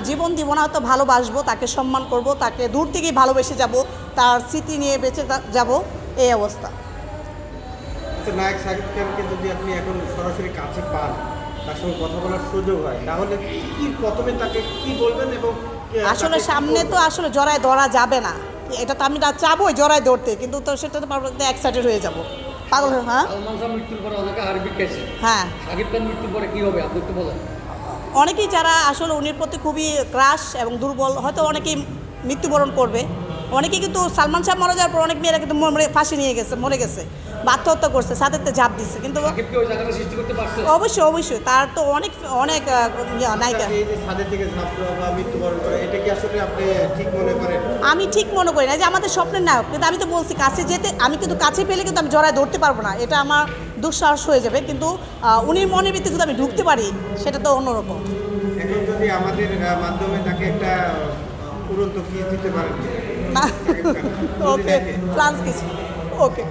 জীবন দিব না, হয়তো ভালোবাসবো, তাকে সম্মান করব, তাকে দূর থেকেই ভালোবেসে যাব, তার স্মৃতি নিয়ে বেঁচে যাব, এই অবস্থা। আচ্ছা, নায়ক শাকিব খানকে যদি আপনি এখন সরাসরি কাছে পান, তার সঙ্গে কথা বলার সুযোগ হয়, তাহলে কি প্রথমে তাকে কি বলবেন এবং আসলে সামনে তো আসলে জড়ায় ধরা যাবে না, এটা তো আমি চাবোই জড়ায় ধরতে, কিন্তু তো সেটা তো এক্সাইটেড হয়ে যাব, পাগল হয়ে। হ্যাঁ, সালমান শাহ মৃত্যুর পরে অনেকে হার্টবিট খাইছে। হ্যাঁ, শাকিব খান মৃত্যুর পরে কি হবে আপনি একটু বলেন। অনেকেই যারা আসলে উনির প্রতি খুবই ক্রাশ এবং দুর্বল, হয়তো অনেকেই মৃত্যুবরণ করবে। অনেকেই কিন্তু সালমান শাহ মারা যাওয়ার পর অনেক মেয়েরা কিন্তু ফাঁসি নিয়ে গেছে, মরে গেছে, বা আত্মহত্যা করছে, সাথেতে ঝাঁপ দিচ্ছে। কিন্তু শাকিবকে ওই জায়গাটা সৃষ্টি করতে পারছে। অবশ্যই অবশ্যই তার তো অনেক অনেক নায়িকা। এই যে ছাদের থেকে ঝাঁপ দেওয়া বা মৃত্যুবরণ করা, এটা কি আসলে আপনি ঠিক মনে করেন? আমি ঠিক মনে করি না যে আমাদের স্বপ্নের নায়ক, কিন্তু আমি তো বলছি কাছে যেতে, আমি কিন্তু কাছে পেলে কিন্তু আমি জড়ায় ধরতে পারবো না, এটা আমার দুঃসাহস হয়ে যাবে। কিন্তু উনির মনের ভিতরে যদি আমি ঢুকতে পারি, সেটা তো অন্যরকম। এখন যদি আমাদের মাধ্যমে তাকে একটা উড়ন্ত কিস দিতে পারেন, না, ওকে, ফ্রান্স কিছু, ওকে।